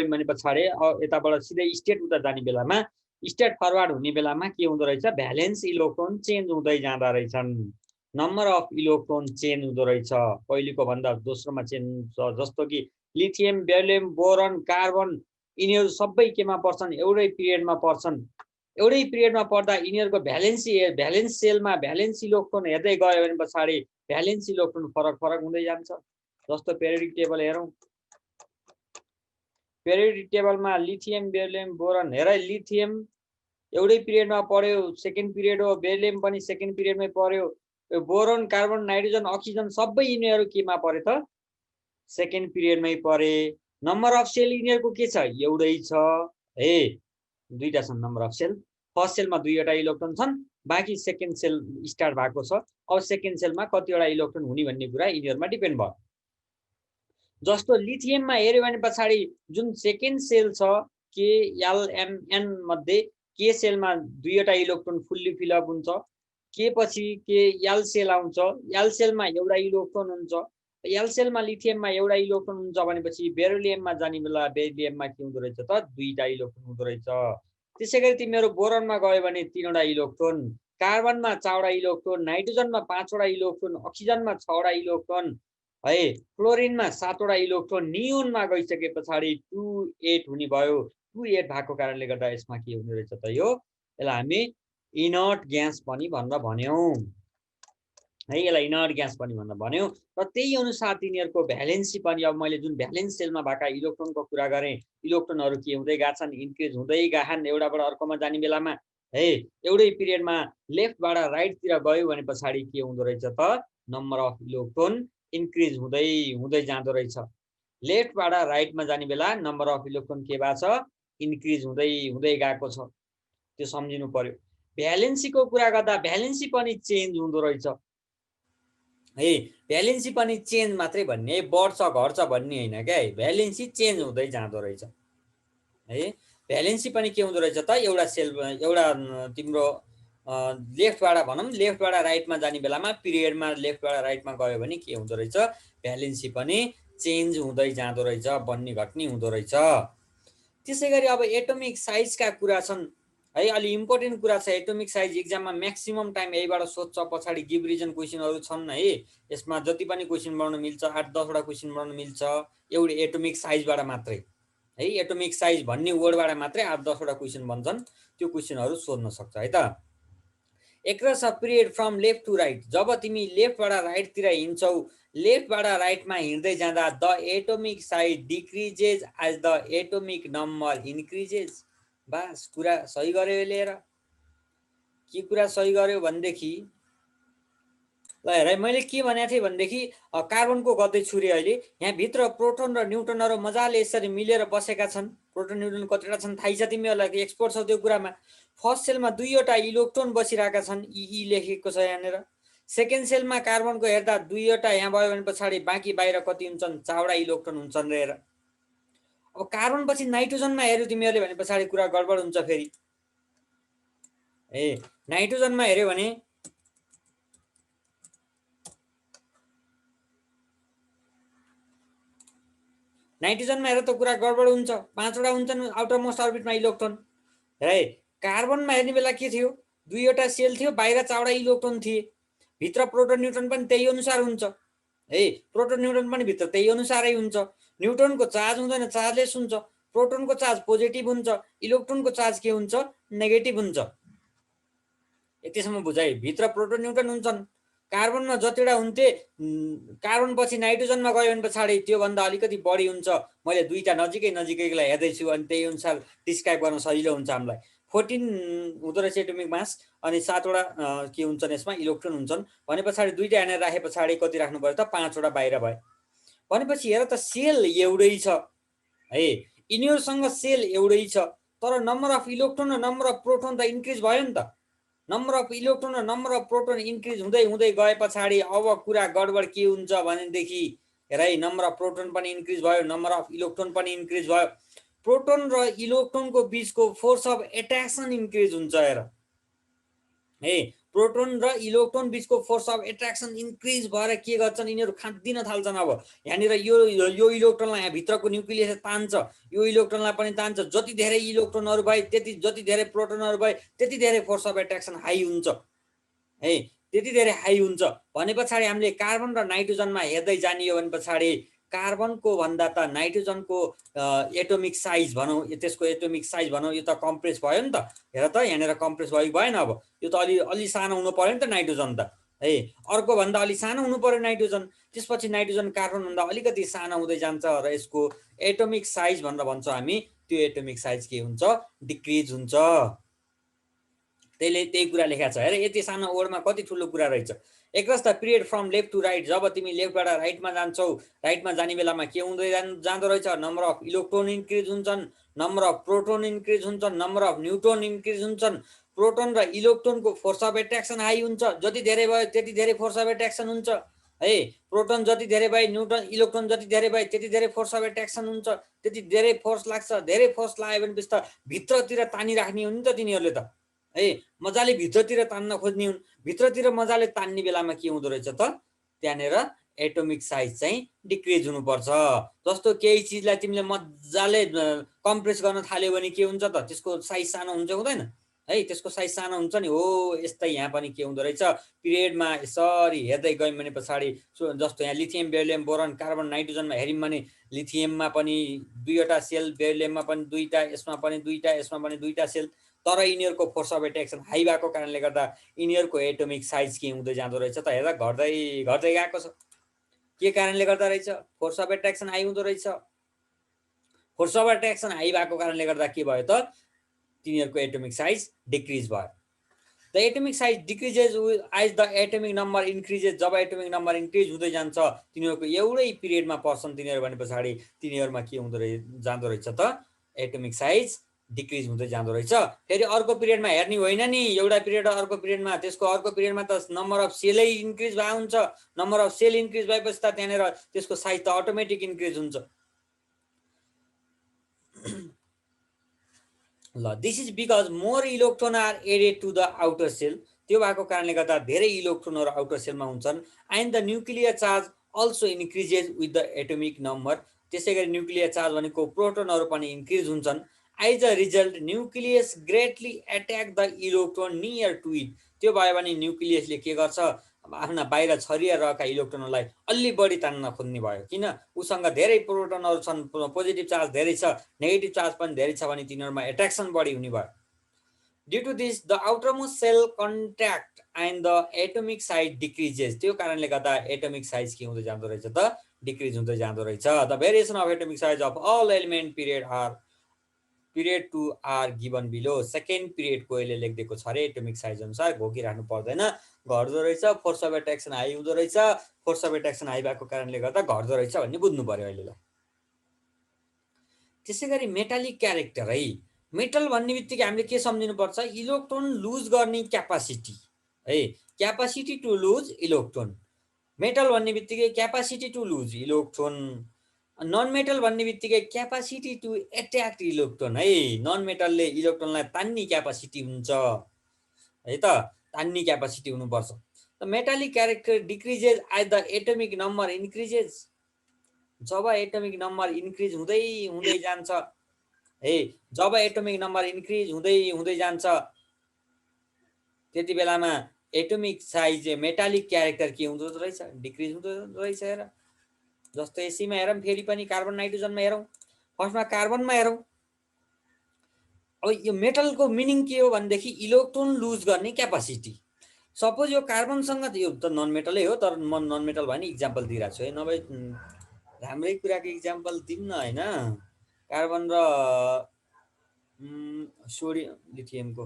गयौं भने पछाडि यताबाट सिधै स्टेट उता जाने बेलामा स्टेट फरवर्ड हुने बेलामा के हुँदो रहेछ भ्यालेन्स इलेक्ट्रोन चेन्ज हुँदै जाँदा रहेछन् नम्बर अफ इलेक्ट्रोन चेन्ज हुँदो रहेछ पहिलेको भन्दा दोस्रोमा चेन्ज जस्तो कि लिथियम बेरिलियम बोरन कार्बन यिनीहरू सबै केमा पर्छन् एउटै पिरियडमा पर्छन् एउटै पिरियडमा पर्दा यिनीहरूको भ्यालेन्स सेलमा भ्यालेन्स इलेक्ट्रोन हेर्दै गयो भने पछाडि भ्यालेन्स इलेक्ट्रोन फरक हुँदै जान्छ जस्तो पेरियोडिक टेबल हेरौं पेरियोडिक टेबलमा लिथियम बेरिलियम बोरन हेर लिथियम एउटै पिरियडमा पर्यो सेकेन्ड पिरियड हो बेरिलियम पनि सेकेन्ड पिरियडमै पर्यो बोरन कार्बन नाइट्रोजन अक्सिजन सबै यिनीहरू केमा परे त सेकेन्ड पिरियडमै परे नम्बर अफ सेल यिनीहरूको के छ एउटै छ हे दुईटा छन् नम्बर अफ सेल फर्स्ट सेलमा दुईवटा इलेक्ट्रोन छन् बाँकी सेकेन्ड सेल स्टार्ट भएको छ अब सेकेन्ड सेलमा कतिवटा इलेक्ट्रोन हुने भन्ने कुरा यिनीहरूमा डिपेन्ड भयो जस्तो लिथियममा हेर्यो भने पछाडि जुन सेकेन्ड सेल छ KLMN मध्ये के सेलमा दुईवटा इलेक्ट्रोन फुल्ली फिलअप हुन्छ के पछि के एल सेल आउँछ एल सेलमा एउटा इलेक्ट्रोन हुन्छ एल सेलमा लिथियममा एउटा इलेक्ट्रोन हुन्छ भनेपछि बेरिलियममा जाने बेला बेरिलियममा के हुँदो रहेछ त दुईटा इलेक्ट्रोन हुँदो रहेछ त्यसैगरी तिमीहरू बोरनमा गयो भने तीनवटा इलेक्ट्रोन कार्बनमा 4वटा इलेक्ट्रोन नाइट्रोजनमा 5वटा इलेक्ट्रोन अक्सिजनमा 6वटा इलेक्ट्रोन है क्लोरिनमा 7वटा इलेक्ट्रोन नियोनमा गइसके पछाडि 2 8 हुने भयो 2 8 भएको कारणले गर्दा यसमा के हुने रहेछ त यो यसलाई हामी इनर्ट ग्यास पनि भनेर भन्यौं है यसलाई इनर्ट ग्यास पनि भनेर भन्यौं र त्यही अनुसार तिनीहरूको भ्यालेन्सी पनि अब मैले जुन भ्यालेन्स सेलमा भएका इलेक्ट्रोनको कुरा गरे इलेक्ट्रोनहरू के हुँदै गएछन् इन्क्रिज हुँदै गएछन् एउटाबाट अर्कोमा जाने बेलामा है एउटै पिरियडमा लेफ्टबाट राइटतिर गयो भने पछाडि के हुँदो रहेछ त नम्बर अफ इलेक्ट्रोन इन्क्रिज हुँदै जाँदो रहेछ लेफ्टबाट राइटमा जाने बेला नम्बर अफ इलेक्ट्रोन के भएको छ इन्क्रिज हुँदै गएको छ त्यो सम्झिनु पर्यो भ्यालेन्सीको कुरा गर्दा भ्यालेन्सी पनि चेन्ज हुँदो रहेछ है भ्यालेन्सी पनि चेन्ज मात्रै भन्ने बढ्छ घट्छ भन्ने हैन क्या भ्यालेन्सी चेन्ज हुँदै जाँदो रहेछ है भ्यालेन्सी पनि के हुँदो रहेछ त एउटा सेल एउटा तिम्रो लेफ्टबाट भनौं लेफ्टबाट राइटमा जाने बेलामा पिरियडमा लेफ्टबाट राइटमा गयो भने के हुँदो रहेछ भ्यालेन्सी पनि चेन्ज हुँदै जाँदो रहेछ बन्ने घट्ने हुँदो रहेछ त्यसैगरी अब एटोमिक साइजका कुरा छन् है अलि इम्पोर्टेन्ट कुरा छ एटोमिक साइज एक्जाममा म्याक्सिमम टाइम यहीबाट सोध्छ पछाडि गिभ रिजन क्वेशनहरु छन् है यसमा जति पनि क्वेशन बनाउन मिल्छ 8 10 वटा क्वेशन बनाउन मिल्छ एउटै एटोमिक साइजबाट मात्रै है एटोमिक साइज भन्ने वर्डबाट मात्रै 8 10 वटा क्वेशन बन्छन् त्यो क्वेशनहरु सोध्न सक्छ है त across a period from left to right जब तिमी लेफ्टबाट राइटतिर हिँड्छौ लेफ्टबाट राइटमा हिँड्दै जाँदा the atomic size decreases as the atomic number increases बस कुरा सही गर्यो लिएर के कुरा सही गर्यो भन्देखि ल हेर मैले के भनेको थिएँ भन्देखि कार्बनको गर्दै छु रे अहिले यहाँ भित्र प्रोटोन र न्यूट्रनहरु मजाले यसरी मिलेर बसेका छन् प्रोटोन न्यूट्रन कतिवटा छन् थाहै छ तिमीहरुलाई एक्सपर्ट छौ त्यो कुरामा फर्स्ट सेलमा दुईवटा इलेक्ट्रोन बसिरहेका छन् ई लेखेको छ यहाँनेर सेकेन्ड सेलमा कार्बनको हेर्दा दुईवटा यहाँ भयो भने पछाडी बाँकी बाहिर कति हुन्छन् 4वटा इलेक्ट्रोन हुन्छन् रे अब कार्बन पछि नाइट्रोजनमा हेर्यो तिमीहरुले भने पछाडी कुरा गडबड हुन्छ फेरि ए नाइट्रोजनमा हेर्यो भने नाइट्रोजनमा हेर्दा त कुरा गडबड हुन्छ 5वटा हुन्छन् आउटर मोस्ट अर्बिटमा इलेक्ट्रोन है कार्बनमा हेर्ने बेला के थियो दुईवटा सेल थियो बाहिर 4वटा इलेक्ट्रोन थिए भित्र प्रोटोन न्यूट्रन पनि त्यही अनुसार हुन्छ है प्रोटोन न्यूट्रन पनि भित्र त्यही अनुसारै हुन्छ न्यूट्रनको चार्ज हुँदैन चार्जलेस हुन्छ प्रोटोनको चार्ज पोजिटिभ हुन्छ इलेक्ट्रोनको चार्ज के हुन्छ नेगेटिभ हुन्छ यतिसम्म बुझाइ भित्र प्रोटोन न्यूट्रन हुन्छन् कार्बनमा जतिवटा हुन्थे कार्बन पछि नाइट्रोजनमा गयो भने पछाडी त्यो भन्दा अलिकति बढी हुन्छ मैले दुईटा नजिकैलाई हेर्दै छु अनि त्यही अनुसार डिस्क्राइब गर्न सजिलो हुन्छ हामीलाई 14 हुँदो रहेछ एटोमिक मास अनि 7वटा के हुन्छन् यसमा इलेक्ट्रोन हुन्छन् भने पछाडी दुईटा हेरेर राखे पछाडी कति राख्नु पर्यो त 5वटा बाहिर भयो भनेपछि हेर त सेल एउटै छ है यिनीहरुसँग सेल एउटै छ तर नम्बर अफ इलेक्ट्रोन र नम्बर अफ प्रोटोन त इन्क्रिज भयो नि त नम्बर अफ इलेक्ट्रोन र नम्बर अफ प्रोटोन इन्क्रिज हुँदै गए पछाडी अब कुरा गडबड के हुन्छ भनेदेखि हेर है नम्बर अफ प्रोटोन पनि इन्क्रिज भयो नम्बर अफ इलेक्ट्रोन पनि इन्क्रिज भयो प्रोटोन र इलेक्ट्रोनको बीचको फोर्स अफ एट्र्याक्सन इन्क्रिज हुन्छ हेर है प्रोटोन र इलेक्ट्रोन बिचको फोर्स अफ एट्र्याक्सन इन्क्रिज भएर के गर्छन्, यिनीहरू खाँदिन थाल्छन्। अब यहाँनिर यो इलेक्ट्रोनलाई यहाँ भित्रको न्युक्लियस तान्छ, यो इलेक्ट्रोनलाई पनि तान्छ। जति धेरै इलेक्ट्रोनहरू भए जति धेरै प्रोटोनहरू भए त्यति धेरै फोर्स अफ एट्र्याक्सन हाई हुन्छ है, त्यति धेरै हाई हुन्छ। भने पछाडि हामीले कार्बन र नाइट्रोजनमा हेर्दै जानियो भने पछाडि कार्बनको भन्दा त नाइट्रोजनको एटोमिक साइज भनौँ, त्यसको एटोमिक साइज भनौँ, यो त कम्प्रेस भयो नि त। हेर त यहाँनिर कम्प्रेस भयो भएन। अब यो त अलि सानो हुनु पर्यो नि त नाइट्रोजन त है, अर्को भन्दा अलि सानो हुनु पर्यो नाइट्रोजन। त्यसपछि नाइट्रोजन कार्बनभन्दा अलिकति सानो हुँदै जान्छ र यसको एटोमिक साइज भनेर भन्छौँ हामी, त्यो एटोमिक साइज के हुन्छ, डिक्रिज हुन्छ। त्यही कुरा लेखेको छ। हेर यति सानो वर्डमा कति ठुलो कुरा रहेछ। Across the period from left to right, जब तिमी लेफ्टबाट राइटमा जान्छौ, राइटमा जाने बेलामा के हुँदै जाँदो रहेछ, नम्बर अफ इलेक्ट्रोन इन्क्रिज हुन्छन्, नम्बर अफ प्रोटोन इन्क्रिज हुन्छन्, नम्बर अफ न्युट्रोन इन्क्रिज हुन्छन्। प्रोटोन र इलेक्ट्रोनको फोर्स अफ एट्र्याक्सन हाई हुन्छ, जति धेरै भयो त्यति धेरै फोर्स अफ एट्र्याक्सन हुन्छ है। प्रोटोन जति धेरै भए न्युट्रोन इलेक्ट्रोन जति धेरै भए त्यति धेरै फोर्स अफ एट्र्याक्सन हुन्छ, त्यति धेरै फोर्स लाग्छ। धेरै फोर्स लाग्यो भनेपछि त भित्रतिर तानिराख्ने हो नि त तिनीहरूले त है, मजाले भित्रतिर तान्न खोज्ने हुन्। भित्रतिर मजाले तान्ने बेलामा के हुँदो रहेछ त, त्यहाँनिर एटोमिक साइज चाहिँ डिक्रिज हुनुपर्छ। जस्तो केही चिजलाई तिमीले मजाले कम्प्रेस गर्न थाल्यो भने के हुन्छ त, त्यसको साइज सानो हुन्छ हुँदैन है, त्यसको साइज सानो हुन्छ नि हो। यस्तै यहाँ पनि के हुँदो रहेछ, पिरियडमा यसरी हेर्दै गयौँ भने पछाडि जस्तो यहाँ लिथियम बेरिलियम बोरन कार्बन नाइट्रोजनमा हेऱ्यौँ भने लिथियममा पनि 2वटा सेल, बेरिलियममा पनि 2टा, यसमा पनि 2टा, यसमा पनि 2टा सेल। तर यिनीहरूको फोर्स अफ एट्र्याक्सन हाई भएको कारणले गर्दा यिनीहरूको एटोमिक साइज के हुँदै जाँदो रहेछ त, हेर्दा घट्दै घट्दै गएको छ। के कारणले गर्दा रहेछ, फोर्स अफ एट्र्याक्सन हाई हुँदो रहेछ। फोर्स अफ एट्र्याक्सन हाई भएको कारणले गर्दा के भयो त, तिनीहरूको एटोमिक साइज डिक्रिज भयो। The atomic size decreases as the atomic number increases, जब एटोमिक नम्बर इन्क्रिज हुँदै जान्छ तिनीहरूको एउटै पिरियडमा पर्छन् तिनीहरू भने पछाडि तिनीहरूमा के हुँदो जाँदो रहेछ त, एटोमिक साइज डिक्रिज हुँदै जाँदो रहेछ। फेरि अर्को पिरियडमा हेर्ने होइन नि, एउटा पिरियड अर्को पिरियडमा, त्यसको अर्को पिरियडमा त नम्बर अफ सेलै इन्क्रिज भएको हुन्छ। नम्बर अफ सेल इन्क्रिज भएपछि त त्यहाँनिर त्यसको साइज त अटोमेटिक इन्क्रिज हुन्छ। ल this is because more electron are added to the outer shell, त्यो भएको कारणले गर्दा धेरै इलेक्ट्रोनहरू आउटर सेलमा हुन्छन्। And the nuclear charge also increases with the atomic number, त्यसै गरी न्युक्लियर चार्ज भनेको प्रोटोनहरू पनि इन्क्रिज हुन्छन्। As a result nucleus greatly attack the electron near to it, त्यो भयो भने न्युक्लियसले के गर्छ, आफ्ना बाहिर छरिरहेका इलेक्ट्रोनहरूलाई अलि बढी तान्न खोज्ने भयो। किन, उसँग धेरै प्रोटोनहरू छन्, पोजिटिभ चार्ज धेरै छ, नेगेटिभ चार्ज पनि धेरै छ भने तिनीहरूमा एट्र्याक्सन बढी हुने भयो। Due to this the outermost shell contract and the atomic size decreases, त्यो कारणले गर्दा एटोमिक साइज के हुँदै जाँदो रहेछ त, डिक्रिज हुँदै जाँदो रहेछ। The variation of atomic size of all element period 2 are given below. Second पिरियडको यसले लेखिदिएको छ अरे एटोमिक साइज अनुसार, घोकिराख्नु पर्दैन, घट्दो रहेछ। फोर्स अफ एट्र्याक्सन हाई हुँदो रहेछ, फोर्स अफ एट्र्याक्सन हाई भएको कारणले गर्दा घट्दो रहेछ भन्ने बुझ्नु पर्यो अहिले। त्यसै गरी मेटालिक क्यारेक्टर है, मेटल भन्ने बित्तिकै हामीले के सम्झिनुपर्छ, इलेक्ट्रोन लुज गर्ने क्यापासिटी है, capacity to lose electron. Metal भन्ने बित्तिकै capacity to lose electron. Non metal भन्ने बित्तिकै क्यापासिटी टु एट्र्याक्ट इलेक्ट्रोन है, नन मेटलले इलेक्ट्रोनलाई तान्ने क्यापासिटी हुन्छ है त, तान्ने क्यापासिटी हुनुपर्छ। The metallic character decreases as the atomic number increases, जब एटोमिक नम्बर इन्क्रिज हुँदै हुँदै जान्छ है, जब एटोमिक नम्बर इन्क्रिज हुँदै हुँदै जान्छ त्यति बेलामा एटोमिक साइज मेटालिक क्यारेक्टर के हुँदो रहेछ, डिक्रिज हुँदो रहेछ। हेर जस्तो एसीमा हेरौँ, फेरि पनि कार्बन नाइट्रोजनमा हेरौँ, फर्स्टमा कार्बनमा हेरौँ। अब यो मेटलको मिनिङ के हो भनेदेखि इलेक्ट्रोन लुज गर्ने क्यापासिटी। सपोज यो कार्बनसँग, यो त नन मेटलै हो, तर म नन मेटल भयो नि इक्जाम्पल दिइरहेको छु है, नभए राम्रै कुराको इक्जाम्पल दिन्न होइन। कार्बन र सोडियम लिथियमको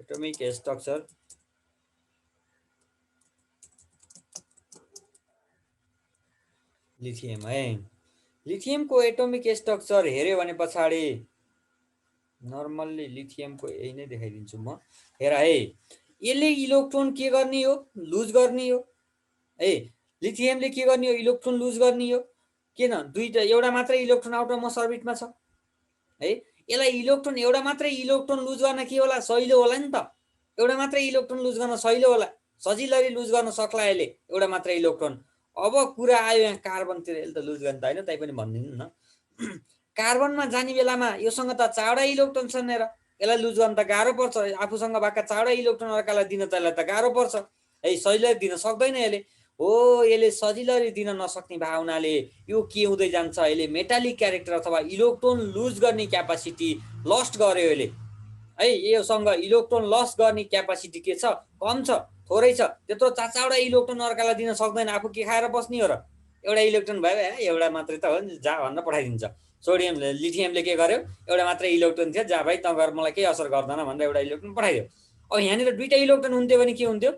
एटोमिक स्ट्रक्चर लिथियम है, लिथियमको एटोमिक स्ट्रक्चर हेऱ्यो भने पछाडि नर्मल्ली लिथियमको यही नै देखाइदिन्छु म। हेर है, यसले इलेक्ट्रोन के गर्ने हो, लुज गर्ने हो है, लिथियमले के गर्ने हो, इलेक्ट्रोन लुज गर्ने हो। किन, दुईटा, एउटा मात्रै इलेक्ट्रोन आउटर मोस्ट अर्बिटमा छ है, यसलाई इलेक्ट्रोन एउटा मात्रै इलेक्ट्रोन लुज गर्न के होला, सहिलो होला नि त। एउटा मात्रै इलेक्ट्रोन लुज गर्न सहिलो होला, सजिलरी लुज गर्न सक्ला यसले एउटा मात्रै इलेक्ट्रोन। अब कुरा आयो यहाँ कार्बनतिर, यसले त लुज गर्न त होइन, तै पनि भनिदिनु न। कार्बनमा जाने बेलामा योसँग त 4वटा इलेक्ट्रोन छन् र यसलाई लुज गर्न त गाह्रो पर्छ। आफूसँग भएका 4वटा इलेक्ट्रोन अर्कालाई दिन त यसलाई त गाह्रो पर्छ है, सजिलै दिन सक्दैन यसले। हो, यसले सजिलरी दिन नसक्ने भए हुनाले यो के हुँदै जान्छ, यसले मेटालिक क्यारेक्टर अथवा इलेक्ट्रोन लुज गर्ने क्यापासिटी लस्ट गर्यो यसले है। योसँग इलेक्ट्रोन लस गर्ने क्यापासिटी के छ, कम छ, थोरै छ। त्यत्रो 4वटा इलेक्ट्रोन अर्कालाई दिन सक्दैन, आफू के खाएर बस्ने हो र। एउटा इलेक्ट्रोन भयो, एउटा मात्रै त हो नि, जा भन्न पठाइदिन्छ। सोडियम लिथियमले के गर्यो, एउटा मात्रै इलेक्ट्रोन थियो, जा भाइ त गएर मलाई केही असर गर्दैन भनेर एउटा इलेक्ट्रोन पठाइदियो। अब यहाँनिर 2टा इलेक्ट्रोन हुन्थ्यो भने के हुन्थ्यो,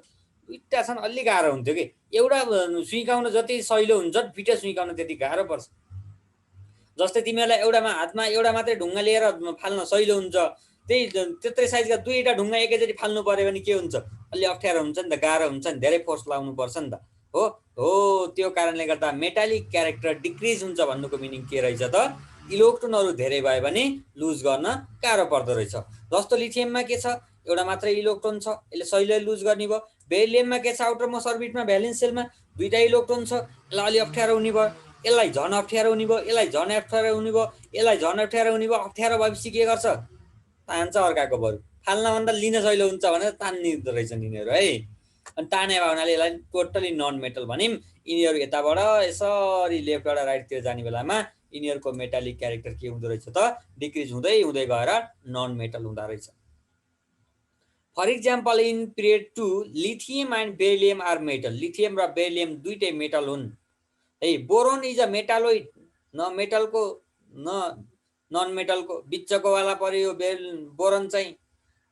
2टा छन् अलि गाह्रो हुन्थ्यो कि। एउटा सुइकाउन जति सहिलो हुन्छ 2टा सुइकाउन त्यति गाह्रो पर्छ। जस्तै तिमीहरूलाई एउटामा हातमा एउटा मात्रै ढुङ्गा लिएर फाल्न सहिलो हुन्छ, त्यत्रै साइजका 2टा ढुङ्गा एकैचोटि फाल्नु पर्यो भने के हुन्छ, अलि अप्ठ्यारो हुन्छ नि त, गाह्रो हुन्छ नि, धेरै फोर्स लाउनु पर्छ नि त। हो हो, त्यो कारणले गर्दा मेटालिक क्यारेक्टर डिक्रिज हुन्छ भन्नुको मिनिङ के रहेछ त, इलेक्ट्रोनहरू धेरै भयो भने लुज गर्न गाह्रो पर्दो रहेछ। जस्तो लिथियममा के छ, एउटा मात्रै इलेक्ट्रोन छ, यसले सहिलो लुज गर्ने भयो। बेरिलियममा के छ, आउटर मोस्ट अर्बिटमा भ्यालेन्स सेलमा 2टा इलेक्ट्रोन छ, यसलाई अलि अप्ठ्यारो हुने भयो, यसलाई झन् अप्ठ्यारो हुने भयो, यसलाई झन् अप्ठ्यारो हुने भयो, यसलाई झन् अप्ठ्यारो हुने भयो। अप्ठ्यारो भएपछि के गर्छ, तान्छ अर्काको बरु, फाल्नभन्दा लिन सहिलो हुन्छ भनेर तान्निदो रहेछन् यिनीहरू है। अनि ताने भयो हुनाले यसलाई टोटली नन मेटल भनिम। यिनीहरू यताबाट यसरी लेफ्टबाट राइटतिर जाने बेलामा यिनीहरूको मेटालिक क्यारेक्टर के हुँदो रहेछ त, डिक्रिज हुँदै हुँदै गएर नन मेटल हुँदो रहेछ। For example in period 2 lithium and beryllium are metal. Lithium र बेरिलियम 2टै मेटल हुन् है। बोरोन इज अ मेटालोइड, न मेटलको न नन मेटलको बिचको वाला पर्यो बोरोन चाहिँ।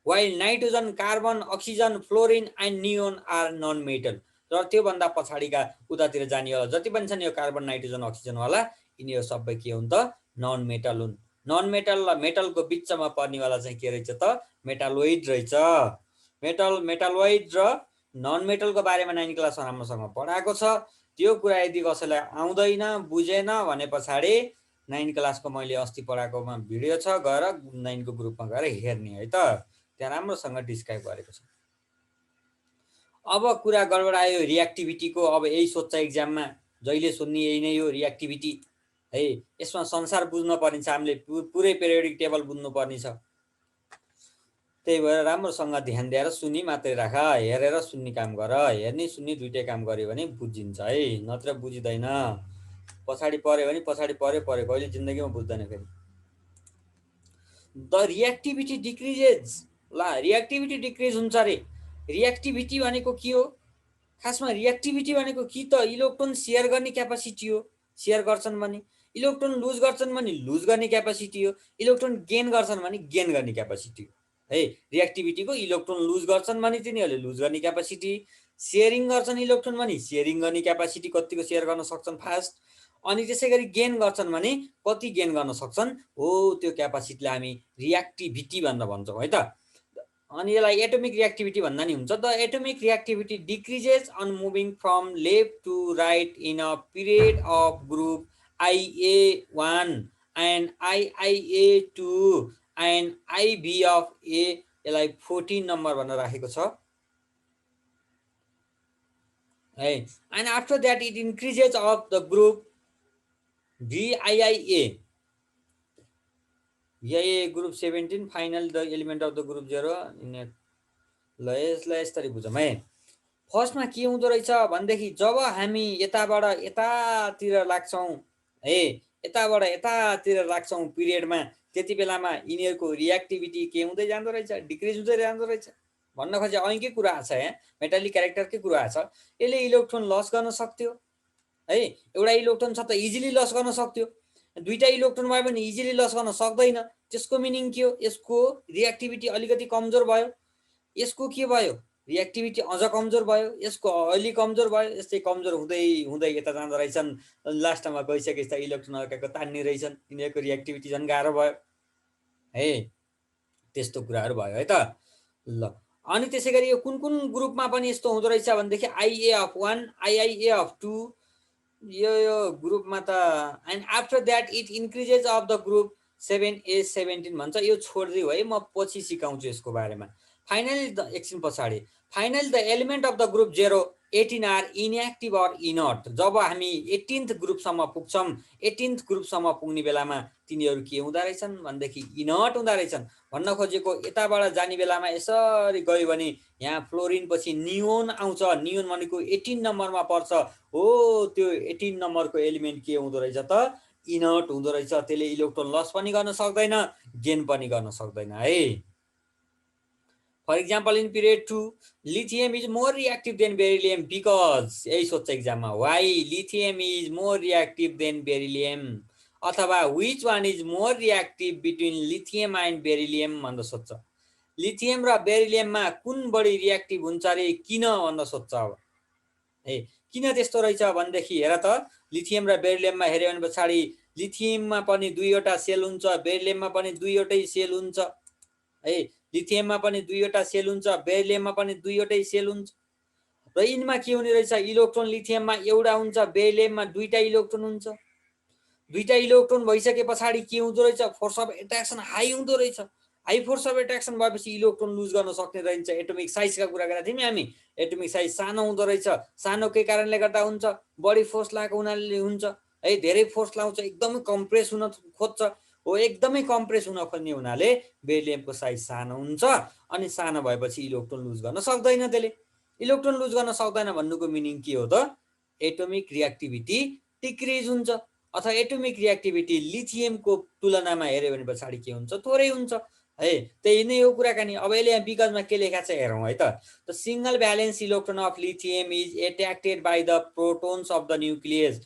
While nitrogen, carbon, oxygen, fluorine and neon are non metal. र त्योभन्दा पछाडिका उतातिर जाने होला जति पनि छन् यो कार्बन, नाइट्रोजन, अक्सिजनवाला, यिनीहरू सबै के हुन् त, नन मेटल हुन्। नन मेटल र मेटलको बिचमा पर्नेवाला चाहिँ के रहेछ त, मेटालोइड रहेछ। मेटालोइड र नन मेटलको बारेमा 9 क्लासमा राम्रोसँग पढाएको छ। त्यो कुरा यदि कसैलाई आउँदैन, बुझेन भने पछाडि 9 क्लासको मैले अस्ति पढाएकोमा भिडियो छ, गएर 9को ग्रुपमा गएर हेर्ने है त, त्यहाँ राम्रोसँग डिस्क्राइब गरेको छ। अब कुरा गडबड आयो रियाक्टिभिटीको। अब यही सोध्छ एक्जाममा, जहिले सोध्ने यही नै हो, रियाक्टिभिटी है। यसमा संसार बुझ्न पर्ने छ, हामीले पुरै पेरियोडिक टेबल बुझ्नु पर्ने छ। त्यही भएर राम्रोसँग ध्यान दिएर सुनि मात्रै राख, हेरेर सुन्ने काम गर। हेर्ने सुन्ने दुइटै काम गर्यो भने बुझिन्छ है, नत्र बुझिँदैन। पछाडि पर्यो भने पछाडि पर्यो कहिले जिन्दगीमा बुझ्दैन फेरि। द रियाक्टिभिटी डिक्रिजेज, ला रियाक्टिभिटी डिक्रिज हुन्छ अरे। रियाक्टिभिटी भनेको के हो, खासमा रियाक्टिभिटी भनेको कि त इलेक्ट्रोन सेयर गर्ने क्यापासिटी हो, सेयर गर्छन् भने। इलेक्ट्रोन लुज गर्छन् भने लुज गर्ने क्यापासिटी हो। इलेक्ट्रोन गेन गर्छन् भने गेन गर्ने क्यापासिटी हो है। रियाक्टिभिटीको इलेक्ट्रोन लुज गर्छन् भने तिनीहरूले लुज गर्ने क्यापासिटी, सेयरिङ गर्छन् इलेक्ट्रोन भने सेयरिङ गर्ने क्यापासिटी, कतिको सेयर गर्न सक्छन् फास्ट। अनि त्यसै गरी गेन गर्छन् भने कति गेन गर्न सक्छन्, हो त्यो क्यापासिटीलाई हामी रियाक्टिभिटी भनेर भन्छौँ है त। अनि यसलाई एटोमिक रियाक्टिभिटी भन्दा नि हुन्छ। The atomic reactivity decreases on moving from left to right in a period of group IA1 and IIA2 and IB of A। यसलाई 14 नम्बर भनेर राखेको छ है। And after that it increases of the group VIIA, VIA group 17 final the element of the group 0। ल यसलाई यसरी बुझौँ है। फर्स्टमा के हुँदो रहेछ भनेदेखि जब हामी यताबाट यतातिर लाग्छौँ है, यताबाट यतातिर लाग्छौँ पिरियडमा, त्यति बेलामा यिनीहरूको रियाक्टिभिटी के हुँदै जाँदो रहेछ, डिक्रिज हुँदै जाँदो रहेछ। भन्न खोजे ऐकै कुरा आछ यहाँ, मेटालिक क्यारेक्टरकै कुरा आछ। यसले इलेक्ट्रोन लस गर्न सक्थ्यो है, एउटा इलेक्ट्रोन छ त इजिली लस गर्न सक्थ्यो। 2टा इलेक्ट्रोन भयो भने इजिली लस गर्न सक्दैन। त्यसको मिनिङ के हो, यसको रियाक्टिभिटी अलिकति कमजोर भयो। यसको के भयो, रियाक्टिभिटी अझ कमजोर भयो। यसको अलि कमजोर भयो। यस्तै कमजोर हुँदै हुँदै यता जाँदो रहेछन्। लास्टमा गइसकेपछि त इलेक्ट्रोन अर्काको तान्ने रहेछन्, यिनीहरूको रियाक्टिभिटी झन् गाह्रो भयो है। त्यस्तो कुराहरू भयो है त। ल अनि त्यसै गरी यो कुन कुन ग्रुपमा पनि यस्तो हुँदो रहेछ भनेदेखि IA1, IIA2 यो ग्रुपमा त। And after that it increases of the group 7A17 भन्छ। यो छोडिदियो है, म पछि सिकाउँछु यसको बारेमा। फाइनली एकछिन पछाडि finally the element of the group 0 18 are inactive or inert. जब हामी 18th ग्रुपसम्म पुग्छौँ, 18th ग्रुपसम्म पुग्ने बेलामा तिनीहरू के हुँदो रहेछन् भनेदेखि इनट हुँदो रहेछन्। भन्न खोजेको यताबाट जाने बेलामा यसरी गयो भने यहाँ फ्लोरिन पछि नियोन आउँछ। नियोन भनेको 18 नम्बरमा पर्छ हो। त्यो 18 नम्बरको एलिमेन्ट के हुँदो रहेछ त इनट हुँदो रहेछ। त्यसले इलेक्ट्रोन लस पनि गर्न सक्दैन, गेन पनि गर्न सक्दैन है। For example in period 2 lithium is more reactive than beryllium because, यही सोध्छ इक्जाममा, why lithium is more reactive than beryllium, अथवा which one is more reactive between lithium and beryllium भनेर सोध्छ। लिथियम र बेरिलियममा कुन बढी रिएक्टिभ हुन्छ अरे, किन भनेर सोध्छ। अब ए किन त्यस्तो रहेछ भनेदेखि हेर त, लिथियम र बेरिलियममा हेऱ्यो भने पछाडि लिथियममा पनि 2वटा सेल हुन्छ, बेरिलियममा पनि 2वटै सेल हुन्छ है। लिथियममा पनि 2वटा सेल हुन्छ, बेरिलियममा पनि 2वटै सेल हुन्छ। र यिनमा के हुने रहेछ, इलेक्ट्रोन लिथियममा एउटा हुन्छ, बेरिलियममा 2टा इलेक्ट्रोन हुन्छ। 2टा इलेक्ट्रोन भइसके पछाडि के हुँदो रहेछ, फोर्स अफ एट्र्याक्सन हाई हुँदो रहेछ। हाई फोर्स अफ एट्र्याक्सन भएपछि इलेक्ट्रोन लुज गर्न सक्ने रहन्छ। एटोमिक साइजका कुरा गरेका थियौँ हामी, एटोमिक साइज सानो हुँदो रहेछ। सानोकै कारणले गर्दा हुन्छ, बढी फोर्स लागेको हुनाले हुन्छ है। धेरै फोर्स लाउँछ, एकदमै कम्प्रेस हुन खोज्छ हो, एकदमै कम्प्रेस हुन खोज्ने हुनाले बेरिलियमको साइज सानो हुन्छ। अनि सानो भएपछि इलेक्ट्रोन लुज गर्न सक्दैन। त्यसले इलेक्ट्रोन लुज गर्न सक्दैन भन्नुको मिनिङ के हो त, एटोमिक रिएक्टिभिटी डिक्रिज हुन्छ, अथवा एटोमिक रिएक्टिभिटी लिथियमको तुलनामा हेऱ्यो भने पछाडि के हुन्छ, थोरै हुन्छ है। त्यही नै हो कुराकानी। अब यसले यहाँ विगतमा के लेखा छ हेरौँ है त। The single valence electron of lithium is attracted by the protons of the nucleus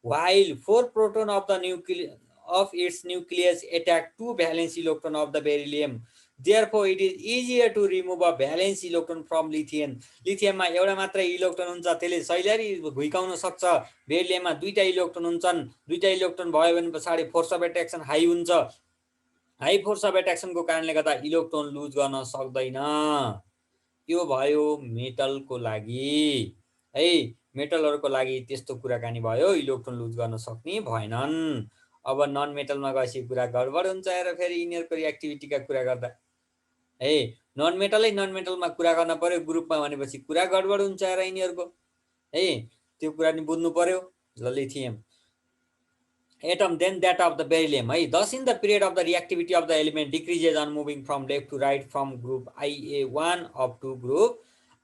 while 4 proton of the nucleus of its nucleus attack 2 valence electron of the beryllium. Therefore it is easier to remove a valence electron from lithium. लिथियममा एउटा मात्र electron हुन्छ, त्यसले सहिलेरी भुइकाउन सक्छ। बेरिलियममा 2टा electron हुन्छन्, 2टा electron भयो भने पछाडि force of attraction high हुन्छ। हाई फोर्स अफ एट्र्याक्सनको कारणले गर्दा इलेक्ट्रोन लुज गर्न सक्दैन। यो भयो मेटलको लागि है। मेटलहरूको लागि त्यस्तो कुराकानी भयो, इलेक्ट्रोन लुज गर्न सक्ने भएनन्। अब नन मेटलमा गएपछि कुरा गडबड हुन्छ र फेरि यिनीहरूको रिएक्टिभिटीका कुरा गर्दा है। नन मेटलमा कुरा गर्न पर्यो ग्रुपमा भनेपछि कुरा गडबड हुन्छ र यिनीहरूको है। त्यो कुरा नि बुझ्नु पर्यो। ल lithium atom then that of the beryllium है। Thus in the period of the reactivity of the element decreases on moving from left to right from group IA1 up to group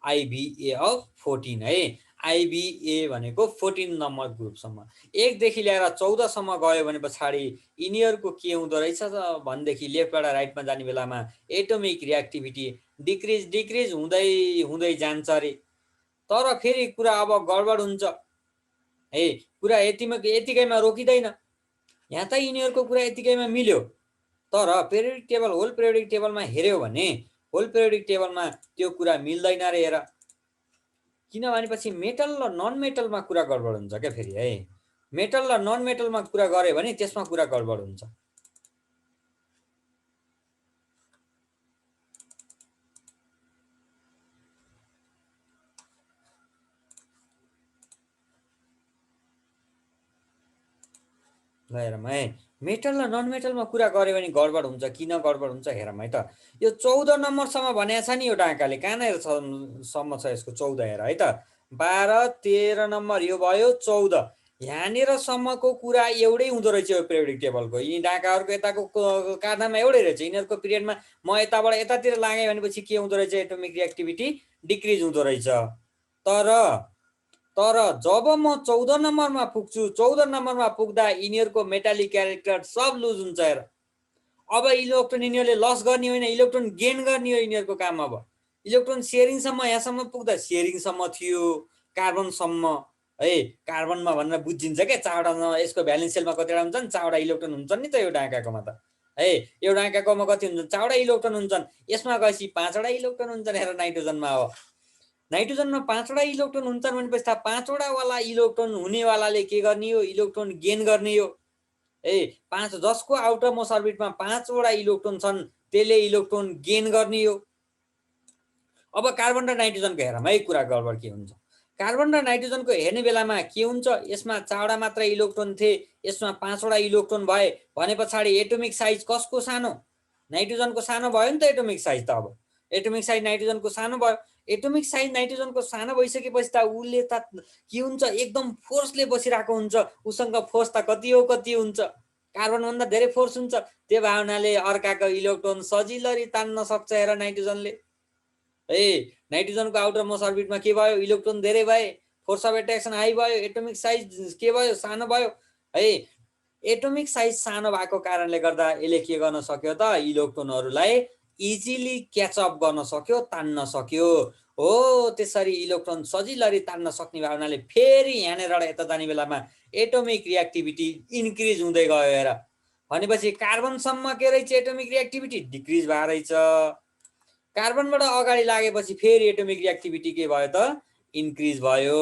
IBA of 14 है। IBA भनेको 14 number ग्रुपसम्म, 1 देखि लिएर 14 सम्म गयो भने पछाडि यिनीहरूको के हुँदो रहेछ भनेदेखि लेफ्टबाट राइटमा जाने बेलामा एटोमिक रिएक्टिभिटी डिक्रिज हुँदै हुँदै जान्छ अरे। तर फेरि कुरा अब गडबड हुन्छ है। कुरा यतिकैमा रोकिँदैन। यहाँ त यिनीहरूको कुरा यतिकैमा मिल्यो, तर पिरियोडिक टेबल होल पिरियोडिक टेबलमा हेऱ्यो भने होल पिरियोडिक टेबलमा त्यो कुरा मिल्दैन रे। हेर, किन भनेपछि मेटल र नन मेटलमा कुरा गडबड हुन्छ क्या फेरि है। मेटल र नन मेटलमा कुरा गऱ्यो भने त्यसमा कुरा गडबड हुन्छ। ल हेरौँ है, मेटल र नन मेटलमा कुरा गऱ्यो भने गडबड हुन्छ। किन गडबड हुन्छ हेरौँ है त। यो 14 नम्बरसम्म भनेको छ नि यो डाँकाले, कहाँनिर सम्म छ यसको 14 हेर है त। 12 13 नम्बर यो भयो 14। यहाँनिरसम्मको कुरा एउटै हुँदो रहेछ यो पिरियोडिक टेबलको। यी डाँकाहरूको यताको काँधामा एउटै रहेछ। यिनीहरूको पिरियडमा म यताबाट यतातिर लागेँ भनेपछि के हुँदो रहेछ, एटोमिक रिएक्टिभिटी डिक्रिज हुँदो रहेछ। तर जब म 14 नम्बरमा पुग्छु, 14 नम्बरमा पुग्दा यिनीहरूको मेटालिक क्यारेक्टर सब लुज हुन्छ। हेर, अब इलेक्ट्रोन यिनीहरूले लस गर्ने होइन, इलेक्ट्रोन गेन गर्ने हो यिनीहरूको काम। अब इलेक्ट्रोन सेयरिङसम्म यहाँसम्म पुग्दा सेयरिङसम्म थियो, कार्बनसम्म है। कार्बनमा भनेर बुझिन्छ क्या, 4वटा यसको भ्यालेन्स सेलमा कतिवटा हुन्छन्, 4वटा इलेक्ट्रोन हुन्छन् नि त यो डाँकाकोमा त है। यो डाँकाकोमा कति हुन्छन्, 4वटा इलेक्ट्रोन हुन्छन्। यसमा गएपछि 5वटा इलेक्ट्रोन हुन्छन्। हेर नाइट्रोजनमा, अब नाइट्रोजनमा 5वटा इलेक्ट्रोन हुन्छन् भनेपछि 5वटा वाला इलेक्ट्रोन हुनेवालाले के गर्ने हो, इलेक्ट्रोन गेन गर्ने हो है। 5 जसको आउटर मोस्ट अर्बिटमा 5वटा इलेक्ट्रोन छन् त्यसले इलेक्ट्रोन गेन गर्ने हो। अब कार्बन र नाइट्रोजनको हेरौँ है कुरा गडबड के हुन्छ। कार्बन र नाइट्रोजनको हेर्ने बेलामा के हुन्छ, यसमा 4वटा मात्र इलेक्ट्रोन थिए, यसमा 5वटा इलेक्ट्रोन भए भने पछाडि एटोमिक साइज कसको सानो, नाइट्रोजनको सानो भयो नि त एटोमिक साइज त। अब एटोमिक साइज नाइट्रोजनको सानो भयो, एटोमिक साइज नाइट्रोजनको सानो भइसकेपछि त उसले त के हुन्छ, एकदम फोर्सले बसिरहेको हुन्छ, उसँग फोर्स त कति हो कति हुन्छ, कार्बनभन्दा धेरै फोर्स हुन्छ। त्यो भावनाले अर्काको इलेक्ट्रोन सजिलरी तान्न सक्छ। हेर नाइट्रोजनले, नाइट्रोजनको आउटर मोस्ट अर्बिटमा के भयो, इलेक्ट्रोन धेरै भए, फोर्स अफ एट्र्याक्सन हाई भयो, एटोमिक साइज के भयो, सानो भयो है। एटोमिक साइज सानो भएको कारणले गर्दा यसले के गर्न सक्यो त, इलेक्ट्रोनहरूलाई इजिली क्याचअप गर्न सक्यो, तान्न सक्यो हो। त्यसरी इलेक्ट्रोन सजिलरी तान्न सक्ने भावनाले फेरि यहाँनिर यता जाने बेलामा एटोमिक रिएक्टिभिटी इन्क्रिज हुँदै गयो। हेर भनेपछि कार्बनसम्म के रहेछ, एटोमिक रिएक्टिभिटी डिक्रिज भएर रहेछ। कार्बनबाट अगाडि लागेपछि फेरि एटोमिक रिएक्टिभिटी के भयो त, इन्क्रिज भयो।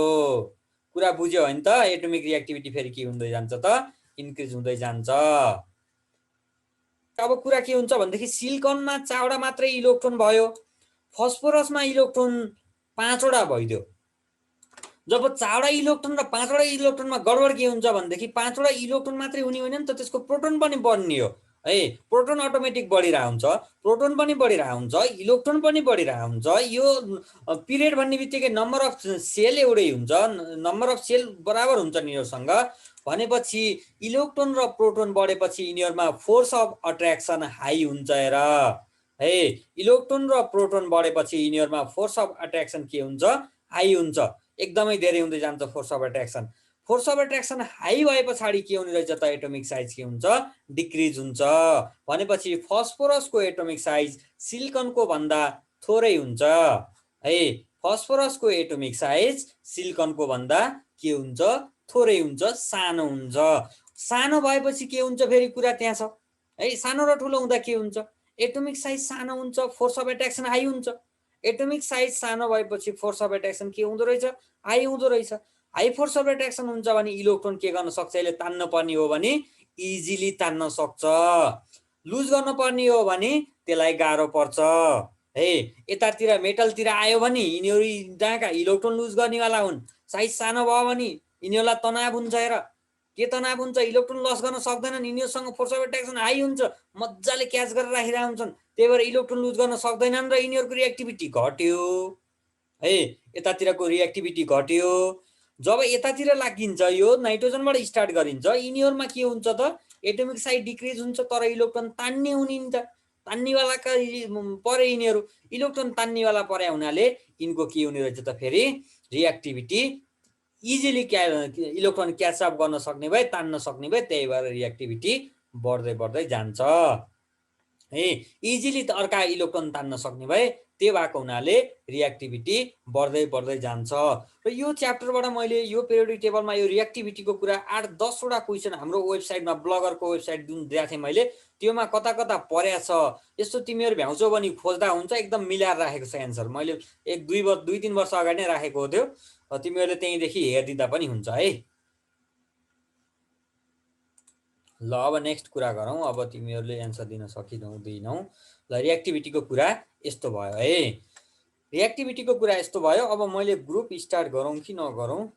कुरा बुझ्यो होइन त, एटोमिक रिएक्टिभिटी फेरि के हुँदै जान्छ त, इन्क्रिज हुँदै जान्छ। अब कुरा के हुन्छ भनेदेखि सिलिकनमा 4वटा मात्रै इलेक्ट्रोन भयो, फस्फोरसमा इलेक्ट्रोन 5वटा भइदियो। जब 4वटा इलेक्ट्रोन र 5वटा इलेक्ट्रोनमा गडबड के हुन्छ भनेदेखि 5वटा इलेक्ट्रोन मात्रै हुने होइन नि त, त्यसको प्रोटोन पनि बढ्ने हो है। प्रोटोन अटोमेटिक बढिरहेको हुन्छ, प्रोटोन पनि बढिरहेको हुन्छ, इलेक्ट्रोन पनि बढिरहेको हुन्छ। यो पिरियड भन्ने बित्तिकै नम्बर अफ सेल एउटै हुन्छ, नम्बर अफ सेल बराबर हुन्छ यिनीहरूसँग। भनेपछि इलेक्ट्रोन र प्रोटोन बढेपछि यिनीहरूमा फोर्स अफ अट्र्याक्सन हाई हुन्छ। हेर है, इलेक्ट्रोन र प्रोटोन बढेपछि यिनीहरूमा फोर्स अफ अट्र्याक्सन के हुन्छ, हाई हुन्छ, एकदमै धेरै हुँदै जान्छ force of attraction. Force of attraction high भए पछाडि के हुने रहेछ त, एटोमिक साइज के हुन्छ, डिक्रिज हुन्छ। भनेपछि फस्फोरसको एटोमिक साइज सिलिकनको भन्दा थोरै हुन्छ है। फस्फोरसको एटोमिक साइज सिलिकनको भन्दा के हुन्छ, थोरै हुन्छ, सानो हुन्छ। सानो भएपछि के हुन्छ, फेरि कुरा त्यहाँ छ है। सानो र ठुलो हुँदा के हुन्छ, एटोमिक साइज सानो हुन्छ, फोर्स अफ एट्र्याक्सन हाई हुन्छ। एटोमिक साइज सानो भएपछि फोर्स अफ एट्र्याक्सन के हुँदो रहेछ, हाई हुँदो रहेछ। हाई फोर्स अफ एट्र्याक्सन हुन्छ भने इलेक्ट्रोन के गर्न सक्छ, यसले तान्न पर्ने हो भने इजिली तान्न सक्छ, लुज गर्न पर्ने हो भने त्यसलाई गाह्रो पर्छ है। यतातिर मेटलतिर आयो भने यिनीहरू जहाँका इलेक्ट्रोन लुज गर्नेवाला हुन्, साइज सानो भयो भने यिनीहरूलाई तनाव हुन्छ। हेर के तनाव हुन्छ, इलेक्ट्रोन लस गर्न सक्दैनन्, यिनीहरूसँग फोर्स अफ एट्र्याक्सन हाई हुन्छ, मजाले क्याच गरेर राखिरहेको हुन्छन्, त्यही भएर इलेक्ट्रोन लुज गर्न सक्दैनन् र यिनीहरूको रिएक्टिभिटी घट्यो है। यतातिरको रिएक्टिभिटी घट्यो। जब यतातिर लागिन्छ, यो नाइट्रोजनबाट स्टार्ट गरिन्छ, यिनीहरूमा के हुन्छ त, एटोमिक साइज डिक्रिज हुन्छ, तर इलेक्ट्रोन तान्ने हुने नि त, तान्नेवाला परे यिनीहरू, इलेक्ट्रोन तान्नेवाला परे हुनाले यिनको के हुने रहेछ त, फेरि रिएक्टिभिटी इजिली इलेक्ट्रोन क्याचअप गर्न सक्ने भए, तान्न सक्ने भए, त्यही भएर रिएक्टिभिटी बढ्दै बढ्दै जान्छ है। इजिली अर्का इलेक्ट्रोन तान्न सक्ने भए, त्यो भएको हुनाले रिएक्टिभिटी बढ्दै बढ्दै जान्छ। र यो च्याप्टरबाट मैले यो पेरियोडिक टेबलमा यो रिएक्टिभिटीको कुरा 8-10वटा क्वेसन हाम्रो वेबसाइटमा, ब्लगरको वेबसाइट जुन दिएको थिएँ मैले, त्योमा कता कता पर्या छ। यस्तो तिमीहरू भ्याउँछौ भने खोज्दा हुन्छ, एकदम मिलाएर राखेको छ एन्सर। मैले 1-2-3 वर्ष अगाडि नै राखेको हो त्यो, तिमीहरूले त्यहीँदेखि हेरिदिँदा पनि हुन्छ है। ल अब नेक्स्ट कुरा गरौँ। अब तिमीहरूले एन्सर दिन सकिँदैनौ। ल रिएक्टिभिटीको कुरा यस्तो भयो है, रिएक्टिभिटीको कुरा यस्तो भयो। अब मैले ग्रुप स्टार्ट गरौँ कि नगरौँ,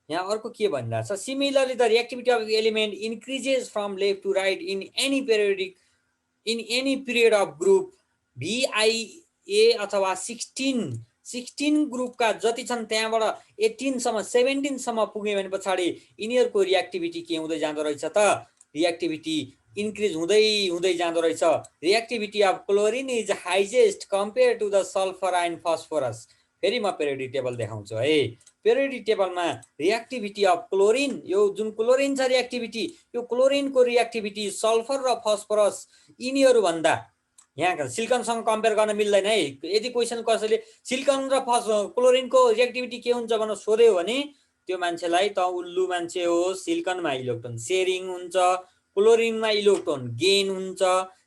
यहाँ अर्को के भनिरहेछ, similarly the reactivity of element increases from left to right in any period of group VIA अथवा 16 ग्रुपका जति छन् त्यहाँबाट 18सम्म 17सम्म पुग्यो भने पछाडि यिनीहरूको रिएक्टिभिटी के हुँदै जाँदो रहेछ त, रिएक्टिभिटी इन्क्रिज हुँदै हुँदै जाँदो रहेछ। Reactivity of chlorine is highest compare to the sulphur and phosphorus. फेरि म पेरियोडिक टेबल देखाउँछु है। पेरियोडिक टेबलमा रिएक्टिभिटी अफ क्लोरिन, यो जुन क्लोरिन छ रिएक्टिभिटी, यो क्लोरिनको रिएक्टिभिटी सल्फर र फस्फोरस यिनीहरूभन्दा, यहाँ सिलिकनसँग कम्पेयर गर्न मिल्दैन है। यदि क्वेसन कसैले सिलिकन र क्लोरिनको रिएक्टिभिटी के हुन्छ भनेर सोध्यो भने त्यो मान्छेलाई त उल्लु मान्छे हो। सिलिकनमा इलेक्ट्रोन सेयरिङ हुन्छ, क्लोरिनमा इलेक्ट्रोन गेन हुन्छ,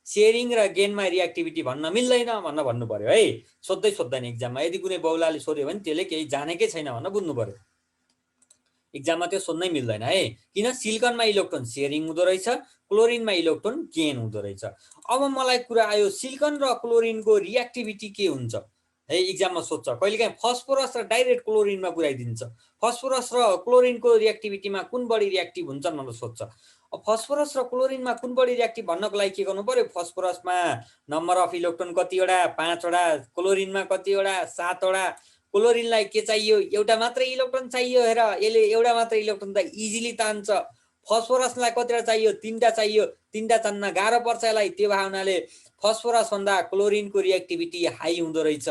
सेयरिङ र गेनमा रिएक्टिभिटी भन्न मिल्दैन भन्न भन्नु पर्यो है। सोध्दैन इक्जाममा। यदि कुनै बौलाले सोध्यो भने त्यसले केही जानेकै छैन भन्न बुझ्नु पर्यो। इक्जाममा त्यो सोध्नै मिल्दैन है, किन सिलिकनमा इलेक्ट्रोन सेयरिङ हुँदो रहेछ, क्लोरिनमा इलेक्ट्रोन गेन हुँदो रहेछ। अब मलाई कुरा आयो सिलिकन र क्लोरिनको रिएक्टिभिटी के हुन्छ। है इक्जाममा सोध्छ कहिलेकाहीँ फस्फोरस र डाइरेक्ट क्लोरिनमा पुर्याइदिन्छ फस्फोरस र क्लोरिनको रिएक्टिभिटीमा कुन बढी रिएक्टिभ हुन्छन् भनेर सोध्छ फस्फोरस र क्लोरिनमा कुन बढी रिएक्टिभ भन्नको लागि के गर्नु पर्यो फस्फोरसमा नम्बर अफ इलेक्ट्रोन कतिवटा 5 वटा क्लोरिनमा कतिवटा 7 वटा क्लोरिनलाई के चाहियो एउटा मात्रै इलेक्ट्रोन चाहियो हेर यसले एउटा मात्रै इलेक्ट्रोन त इजिली तान्छ फस्फोरसलाई कतिवटा चाहियो 3टा चाहियो 3टा तान्न गाह्रो पर्छ यसलाई त्यो भावनाले फस्फोरस भन्दा क्लोरिनको रिएक्टिभिटी हाई हुँदो रहेछ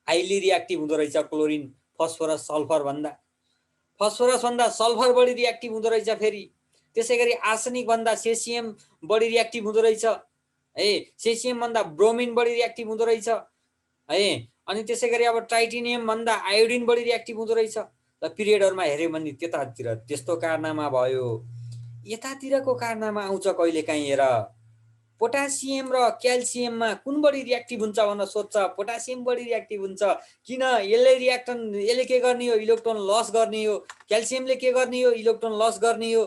हाइली रिएक्टिभ हुँदो रहेछ क्लोरिन फस्फोरस सल्फर भन्दा सल्फर बढी रिएक्टिभ हुँदो रहेछ फेरि त्यसैगरी आर्सेनिक भन्दा सेसियम बढी रिएक्टिभ हुँदो रहेछ है सेसियम भन्दा ब्रोमिन बढी रिएक्टिभ हुँदो रहेछ है अनि त्यसैगरी अब टाइटेनियम भन्दा आयोडिन बढी रिएक्टिभ हुँदो रहेछ र पिरियडहरुमा हेर्यो भने त्यतातिर त्यस्तो कारनामा भयो यतातिरको कारनामा आउँछ कहिलेकाहीँ हेर पोटासियम र क्याल्सियममा कुन बढी रिएक्टिभ हुन्छ भनेर सोध्छ पोटासियम बढी रिएक्टिभ हुन्छ किन यसले के गर्ने हो इलेक्ट्रोन लस गर्ने हो क्याल्सियमले के गर्ने हो इलेक्ट्रोन लस गर्ने हो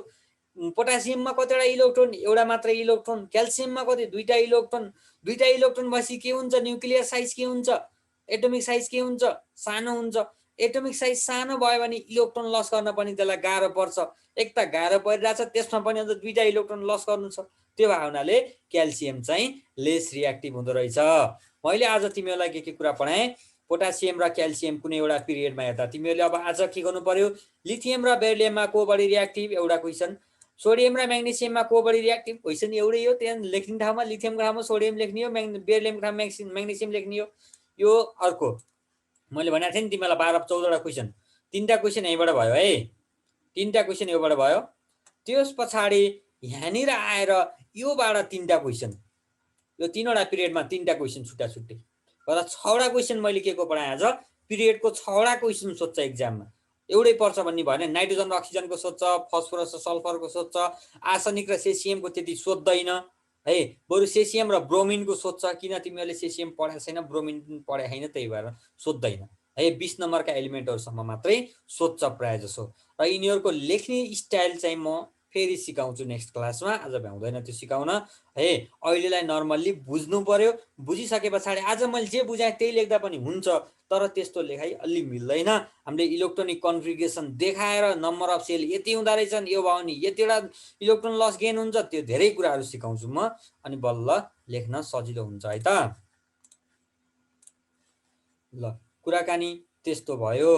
पोटासियममा कतिवटा इलेक्ट्रोन एउटा मात्रै इलेक्ट्रोन क्याल्सियममा कति दुईटा इलेक्ट्रोन भएपछि के हुन्छ न्युक्लियर साइज के हुन्छ एटोमिक साइज के हुन्छ सानो हुन्छ एटोमिक साइज सानो भयो भने इलेक्ट्रोन लस गर्न पनि त्यसलाई गाह्रो पर्छ एक त गाह्रो परिरहेछ त्यसमा पनि अझ दुईटा इलेक्ट्रोन लस गर्नु छ त्यो भावनाले क्याल्सियम चाहिँ लेस रिएक्टिभ हुँदो रहेछ मैले आज तिमीहरूलाई के कुरा पढाएँ पोटासियम र क्याल्सियम कुनै एउटा पिरियडमा हेर्दा तिमीहरूले अब आज के गर्नु पर्यो लिथियम र बेरिलियममा को बढी रिएक्टिभ एउटा क्वेसन सोडियम र म्याग्नेसियममा को बढी रिएक्टिभ क्वेसन एउटै हो त्यहाँ लेख्ने ठाउँमा लिथियमको ठाउँमा सोडियम लेख्ने हो बेरिलियमको ठाउँमा म्याग्नेसियम लेख्ने हो यो अर्को मैले भनेको थिएँ नि तिमीलाई 12-14 वटा क्वेसन 3टा क्वेसन यहीँबाट भयो है 3टा क्वेसन योबाट भयो त्यस पछाडि यहाँनिर आएर योबाट 3टा क्वेसन यो 3वटा पिरियडमा 3टा क्वेसन छुट्टा छुट्टै तर 6वटा क्वेसन मैले के को पढाएँ आज पिरियडको 6वटा क्वेसन सोध्छ एक्जाममा एउटै पर्छ भन्ने भएन नाइट्रोजन र अक्सिजनको सोध्छ फस्फोरस र सल्फरको सोध्छ आर्सेनिक र सेसियमको त्यति सोध्दैन है बरु सेसियम र ब्रोमिनको सोध्छ किन तिमीहरूले सेसियम पढाएको छैन ब्रोमिन पढाएको छैन त्यही भएर सोध्दैन है 20 नम्बरका एलिमेन्टहरुसम्म मात्रै सोध्छ प्राय जसो र यिनीहरुको लेख्ने स्टाइल चाहिँ म फेरि सिकाउँछु नेक्स्ट क्लासमा आज भ्याउँदैन त्यो सिकाउन है अहिलेलाई नर्मल्ली बुझ्नु पर्यो बुझिसके पछाडि आज मैले जे बुझाएँ त्यही लेख्दा पनि हुन्छ तर त्यस्तो लेखाइ अलि मिल्दैन हामीले इलेक्ट्रोनिक कन्फिगरेसन देखाएर नम्बर अफ सेल यति हुँदा रहेछन् यो भयो नि यतिवटा इलेक्ट्रोन लस गेन हुन्छ त्यो धेरै कुराहरू सिकाउँछु म अनि बल्ल लेख्न सजिलो हुन्छ है त ल कुराकानी त्यस्तो भयो